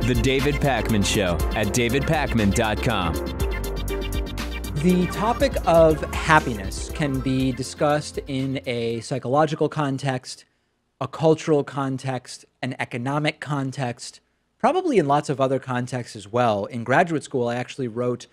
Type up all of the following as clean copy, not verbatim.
The David Pakman Show at davidpakman.com. The topic of happiness can be discussed in a psychological context, a cultural context, an economic context, probably in lots of other contexts as well. In graduate school, I actually wrote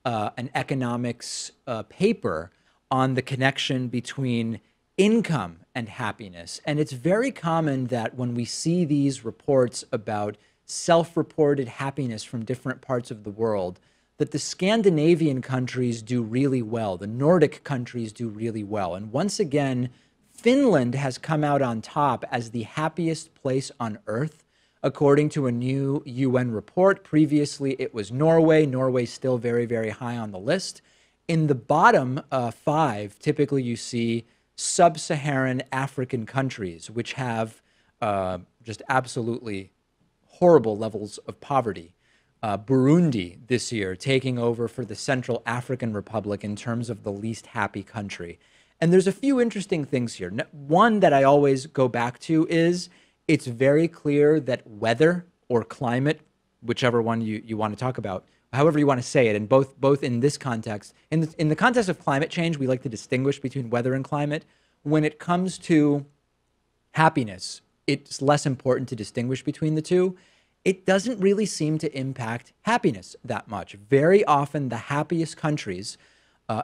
an economics paper on the connection between income and happiness. And it's very common that when we see these reports about self-reported happiness from different parts of the world, that the Scandinavian countries do really well. The Nordic countries do really well. And once again, Finland has come out on top as the happiest place on earth, according to a new UN report. Previously, it was Norway. Norway's still very, very high on the list. In the bottom five, typically you see sub-Saharan African countries, which have just absolutely horrible levels of poverty. Burundi this year taking over for the Central African Republic in terms of the least happy country. And there's a few interesting things here. One that I always go back to is it's very clear that weather or climate, whichever one you want to talk about, however you want to say it, and both in this context, in the context of climate change, we like to distinguish between weather and climate. When it comes to happiness, it's less important to distinguish between the two. It doesn't really seem to impact happiness that much. Very often the happiest countries,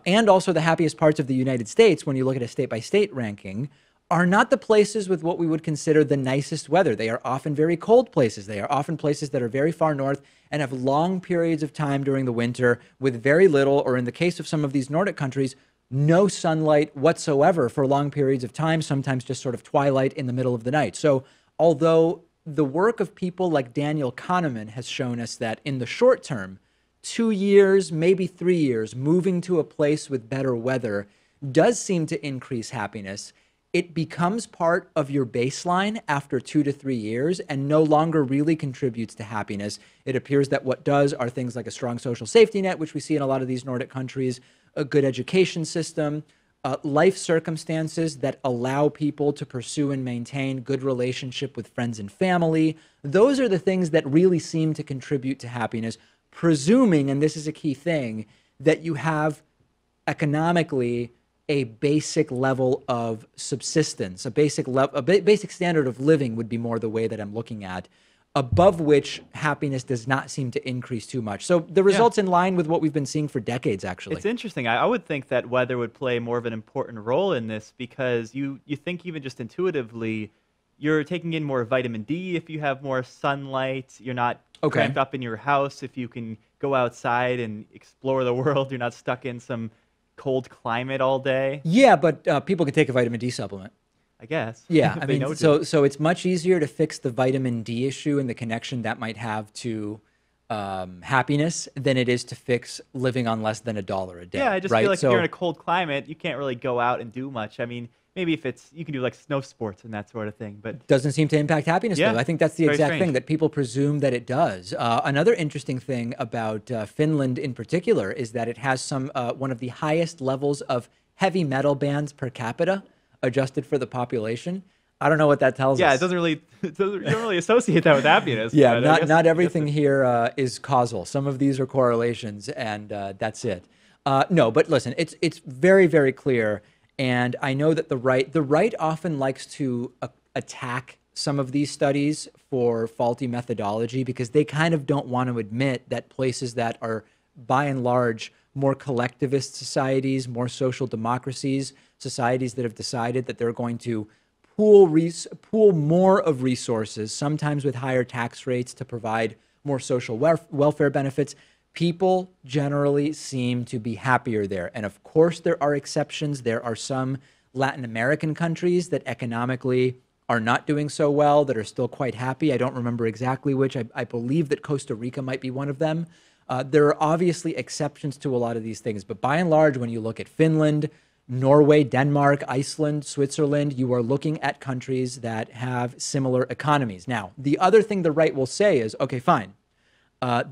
and also the happiest parts of the United States, when you look at a state-by-state ranking, are not the places with what we would consider the nicest weather. They are often very cold places. They are often places that are very far north and have long periods of time during the winter with very little, or in the case of some of these Nordic countries, no sunlight whatsoever for long periods of time, sometimes just sort of twilight in the middle of the night. So although the work of people like Daniel Kahneman has shown us that in the short term, 2 years, maybe 3 years, moving to a place with better weather does seem to increase happiness. It becomes part of your baseline after 2 to 3 years and no longer really contributes to happiness. It appears that what does are things like a strong social safety net, which we see in a lot of these Nordic countries, a good education system, life circumstances that allow people to pursue and maintain good relationship with friends and family. Those are the things that really seem to contribute to happiness, presuming, and this is a key thing, that you have economically a basic level of subsistence, a basic standard of living would be more the way that I'm looking at, above which happiness does not seem to increase too much. So the results in line with what we've been seeing for decades, actually. It's interesting. I would think that weather would play more of an important role in this because you think even just intuitively, you're taking in more vitamin D if you have more sunlight. You're not cramped up in your house if you can go outside and explore the world. You're not stuck in some cold climate all day. Yeah, but people can take a vitamin D supplement. I guess. Yeah, I mean, so it's much easier to fix the vitamin D issue and the connection that might have to happiness than it is to fix living on less than $1 a day. Yeah, I just feel like if you're in a cold climate, you can't really go out and do much. I mean, maybe if you can do like snow sports and that sort of thing, but doesn't seem to impact happiness. Yeah, though. I think that's the exact strange thing that people presume that it does. Another interesting thing about Finland in particular is that it has one of the highest levels of heavy metal bands per capita, adjusted for the population. I don't know what that tells us. Yeah, it doesn't really. You don't really associate that with happiness. Yeah, not everything here is causal. Some of these are correlations, and that's it. No, but listen, it's very, very clear. And I know that the right often likes to attack some of these studies for faulty methodology because they kind of don't want to admit that places that are, by and large, more collectivist societies, more social democracies, societies that have decided that they're going to pool more of resources, sometimes with higher tax rates to provide more social welfare benefits. People generally seem to be happier there. And of course, there are exceptions. There are some Latin American countries that economically are not doing so well, that are still quite happy. I don't remember exactly which. I believe that Costa Rica might be one of them. There are obviously exceptions to a lot of these things. But by and large, when you look at Finland, Norway, Denmark, Iceland, Switzerland, you are looking at countries that have similar economies. Now, the other thing the right will say is, okay, fine.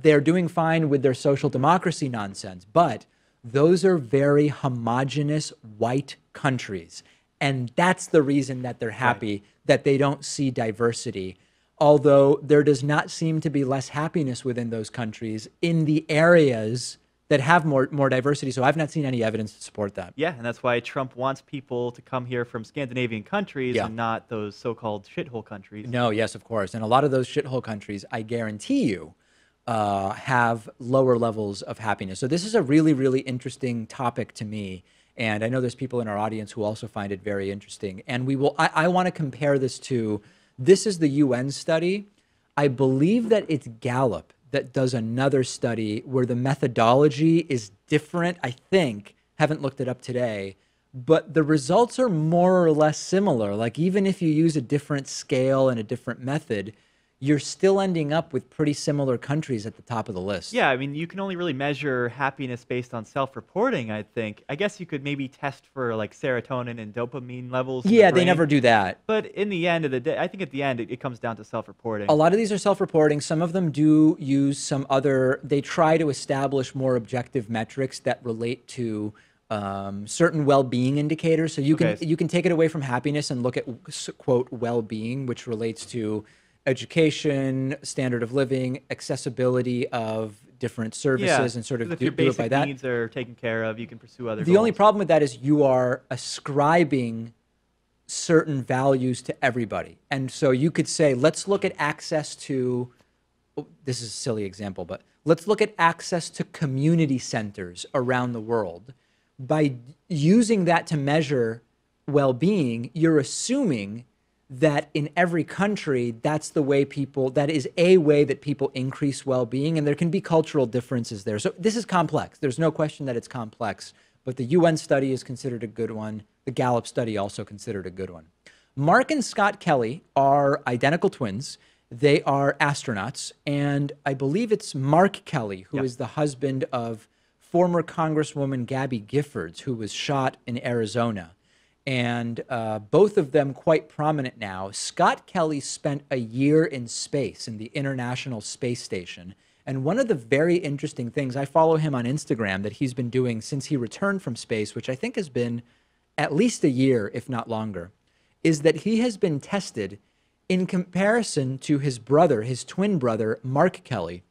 They're doing fine with their social democracy nonsense, but those are very homogenous white countries. And that's the reason that they're happy, that they don't see diversity. although there does not seem to be less happiness within those countries in the areas that have more diversity. So I've not seen any evidence to support that. Yeah, and that's why Trump wants people to come here from Scandinavian countries and not those so-called shithole countries. No, yes, of course. And a lot of those shithole countries, I guarantee you, have lower levels of happiness. So this is a really, really interesting topic to me. And I know there's people in our audience who also find it very interesting. And I want to compare this to, this is the UN study. I believe that it's Gallup that does another study where the methodology is different, I think. Haven't looked it up today, but the results are more or less similar. Like, even if you use a different scale and a different method, you're still ending up with pretty similar countries at the top of the list. Yeah, I mean, you can only really measure happiness based on self-reporting, I think. I guess you could maybe test for like serotonin and dopamine levels. Yeah, they never do that. But in the end of the day, I think at the end, it comes down to self-reporting. A lot of these are self-reporting. Some of them do use some other, they try to establish more objective metrics that relate to certain well-being indicators. So you can take it away from happiness and look at, quote, well-being, which relates to education, standard of living, accessibility of different services, and sort of if your do it by basic that. needs are taken care of, you can pursue other The goals. only problem with that is you are ascribing certain values to everybody. And so you could say, let's look at access to, this is a silly example, but let's look at access to community centers around the world. By using that to measure well-being, you're assuming that in every country, that's the way people, that is a way that people increase well-being, and there can be cultural differences there. So this is complex. There's no question that it's complex, but the UN study is considered a good one. The Gallup study also considered a good one. Mark and Scott Kelly are identical twins. They are astronauts, and I believe it's Mark Kelly, who is the husband of former Congresswoman Gabby Giffords, who was shot in Arizona. And both of them quite prominent now. Scott Kelly spent a year in space, in the International Space Station. And one of the very interesting things, I follow him on Instagram, that he's been doing since he returned from space, which I think has been at least a year, if not longer, is that he has been tested in comparison to his brother, his twin brother, Mark Kelly,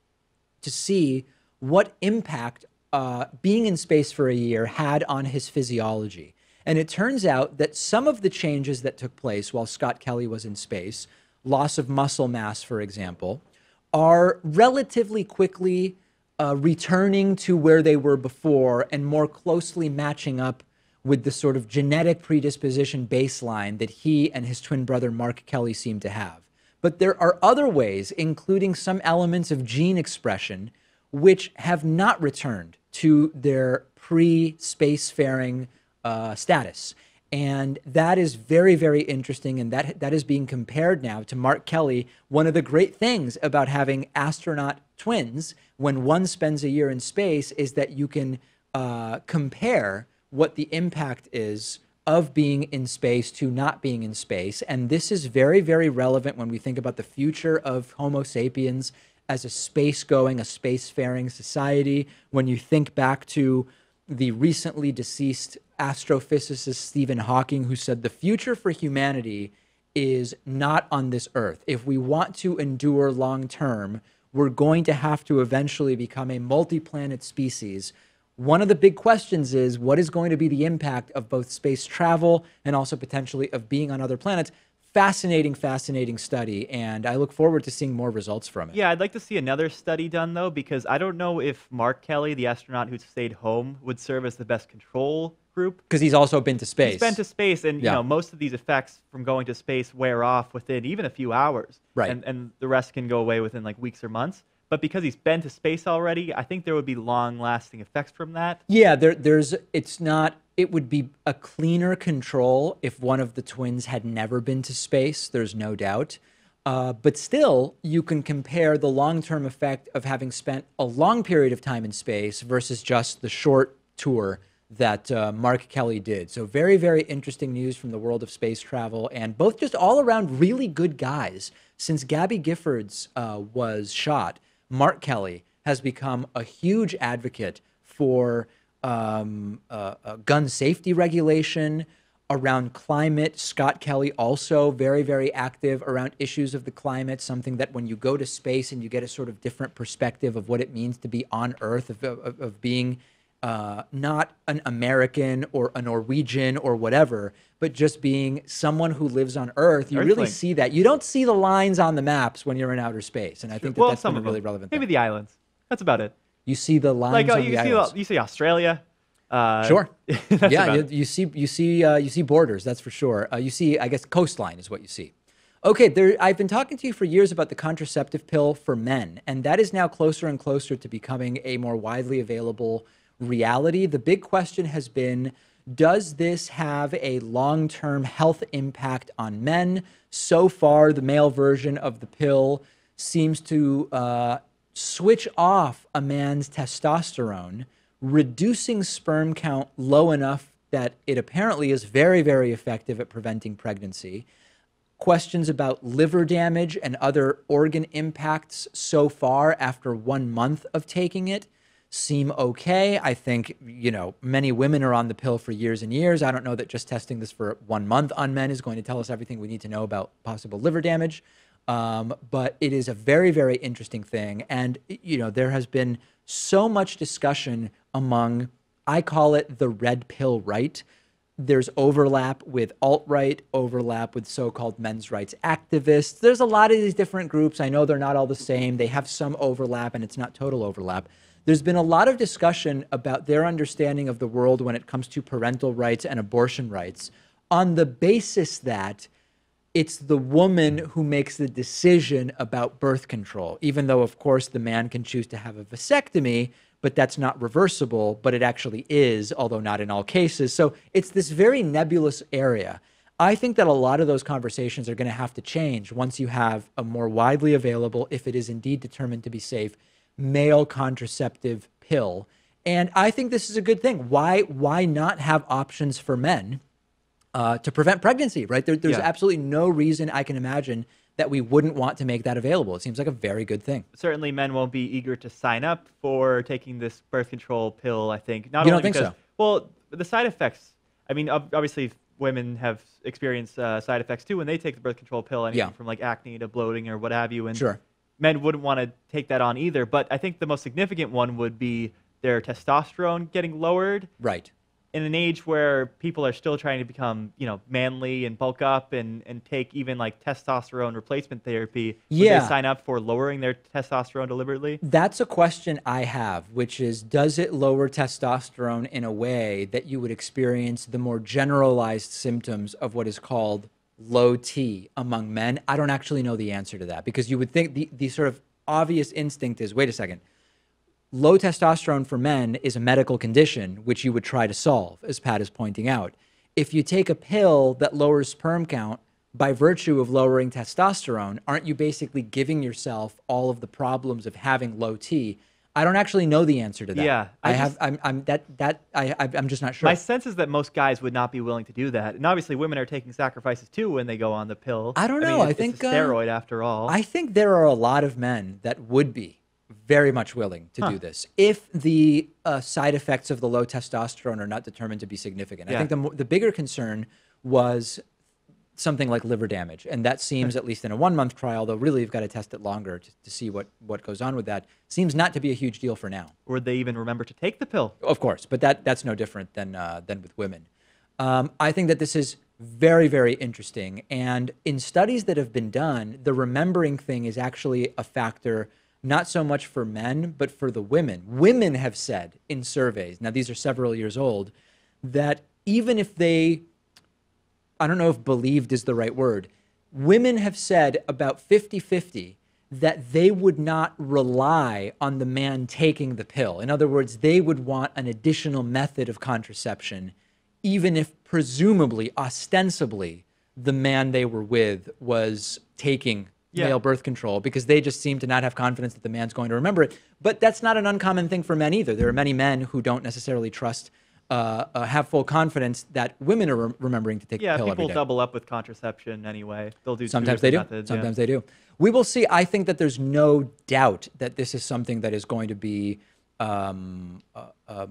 to see what impact being in space for a year had on his physiology. And it turns out that some of the changes that took place while Scott Kelly was in space, loss of muscle mass, for example, are relatively quickly returning to where they were before and more closely matching up with the sort of genetic predisposition baseline that he and his twin brother Mark Kelly seem to have. But there are other ways, including some elements of gene expression, which have not returned to their pre-spacefaring status. And that is very, very interesting. And that is being compared now to Mark Kelly. One of the great things about having astronaut twins, when one spends a year in space, is that you can compare what the impact is of being in space to not being in space. And this is very, very relevant when we think about the future of Homo sapiens as a space-going, a spacefaring society. When you think back to the recently deceased astrophysicist Stephen Hawking, who said the future for humanity is not on this earth. If we want to endure long term, we're going to have to eventually become a multi-planet species. One of the big questions is, what is going to be the impact of both space travel and also potentially of being on other planets? Fascinating, fascinating study, and I look forward to seeing more results from it. Yeah, I'd like to see another study done, though, because I don't know if Mark Kelly, the astronaut who stayed home, would serve as the best control group. Because he's also been to space. He's been to space, and you know, most of these effects from going to space wear off within even a few hours. Right. And the rest can go away within like weeks or months. But because he's been to space already, I think there would be long-lasting effects from that. Yeah, it would be a cleaner control if one of the twins had never been to space, there's no doubt. But still, you can compare the long-term effect of having spent a long period of time in space versus just the short tour that Mark Kelly did. So very, very interesting news from the world of space travel, and both just all around really good guys. Since Gabby Giffords was shot, Mark Kelly has become a huge advocate for gun safety regulation, around climate. Scott Kelly also very, very active around issues of the climate, something that when you go to space and you get a sort of different perspective of what it means to be on Earth, of being not an American or a Norwegian or whatever, but just being someone who lives on Earth, you really see that. You don't see the lines on the maps when you're in outer space, and I think that's been a really relevant thing. Maybe the islands. That's about it. You see the lines on the islands. You see Australia. Sure. Yeah, you see borders. That's for sure. You see, I guess, coastline is what you see. Okay, I've been talking to you for years about the contraceptive pill for men, and that is now closer and closer to becoming a more widely available reality. The big question has been, does this have a long-term health impact on men? So far, the male version of the pill seems to switch off a man's testosterone, reducing sperm count low enough that it apparently is very, very effective at preventing pregnancy. Questions about liver damage and other organ impacts so far after 1 month of taking it seem okay. I think, many women are on the pill for years and years. I don't know that just testing this for 1 month on men is going to tell us everything we need to know about possible liver damage. But it is a very, very interesting thing. And, there has been so much discussion among, I call it the red pill right. There's overlap with alt-right, overlap with so-called men's rights activists. There's a lot of these different groups. I know they're not all the same. They have some overlap, and it's not total overlap. There's been a lot of discussion about their understanding of the world when it comes to parental rights and abortion rights on the basis that it's the woman who makes the decision about birth control, even though, of course, the man can choose to have a vasectomy, but that's not reversible, but it actually is, although not in all cases. So it's this very nebulous area. I think that a lot of those conversations are going to have to change once you have a more widely available, if it is indeed determined to be safe, male contraceptive pill. And I think this is a good thing. Why not have options for men to prevent pregnancy, right? There's absolutely no reason I can imagine that we wouldn't want to make that available. It seems like a very good thing. Certainly men won't be eager to sign up for taking this birth control pill, I think. You don't think so? Well, the side effects, I mean, obviously women have experienced side effects too when they take the birth control pill, anything from like acne to bloating or what have you. And sure. Men wouldn't want to take that on either. But I think the most significant one would be their testosterone getting lowered. Right. In an age where people are still trying to become, manly and bulk up and take even like testosterone replacement therapy, would they sign up for lowering their testosterone deliberately? That's a question I have, which is, does it lower testosterone in a way that you would experience the more generalized symptoms of what is called low T among men? I don't actually know the answer to that, because you would think the sort of obvious instinct is, wait a second, low testosterone for men is a medical condition which you would try to solve, as Pat is pointing out. If you take a pill that lowers sperm count by virtue of lowering testosterone, aren't you basically giving yourself all of the problems of having low T? I don't actually know the answer to that. Yeah, I'm just not sure. My sense is that most guys would not be willing to do that, and obviously women are taking sacrifices too when they go on the pill. I don't know. I think it's a steroid after all. I think there are a lot of men that would be very much willing to do this if the side effects of the low testosterone are not determined to be significant. I think the bigger concern was something like liver damage, and that seems, at least in a 1 month trial, though really you've got to test it longer to see what goes on with that, seems not to be a huge deal for now. Or would they even remember to take the pill? Of course, but that's no different than with women. I think that this is very, very interesting, and in studies that have been done, the remembering thing is actually a factor not so much for men, but for the women. Women have said in surveys, now these are several years old, that even if they, I don't know if believed is the right word, women have said about 50-50 that they would not rely on the man taking the pill. In other words, they would want an additional method of contraception, even if presumably, ostensibly, the man they were with was taking male birth control, because they just seem to not have confidence that the man's going to remember it. But that's not an uncommon thing for men either. There are many men who don't necessarily trust, have full confidence that women are remembering to take the pill every day. Yeah, people double up with contraception anyway. They'll do Sometimes they do. methods, Sometimes they do. We will see. I think that there's no doubt that this is something that is going to be a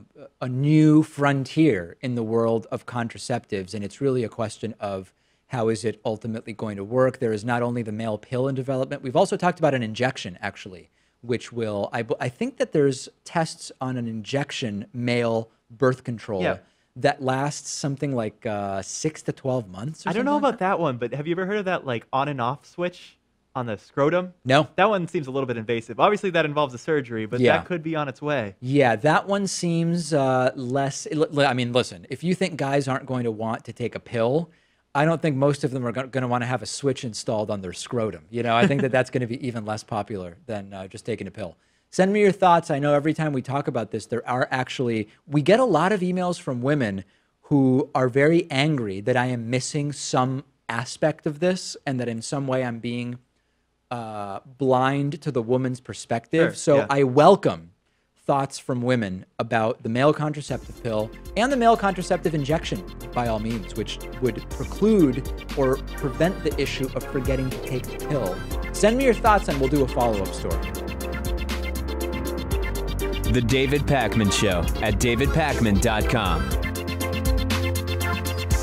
new frontier in the world of contraceptives, and it's really a question of how is it ultimately going to work. There is not only the male pill in development, we've also talked about an injection, actually, which will, I think that there's tests on an injection male birth control that lasts something like 6 to 12 months. Or I don't know something about that one, but have you ever heard of that like on and off switch on the scrotum? No. That one seems a little bit invasive. Obviously, that involves a surgery, but that could be on its way. Yeah, that one seems less. I mean, listen, if you think guys aren't going to want to take a pill, I don't think most of them are going to want to have a switch installed on their scrotum. You know, I think that that's going to be even less popular than just taking a pill. Send me your thoughts. I know every time we talk about this, we get a lot of emails from women who are very angry that I am missing some aspect of this and that in some way I'm being blind to the woman's perspective. Sure, so yeah. I welcome thoughts from women about the male contraceptive pill and the male contraceptive injection, by all means, which would preclude or prevent the issue of forgetting to take the pill. Send me your thoughts and we'll do a follow-up story. The David Pakman Show at davidpakman.com.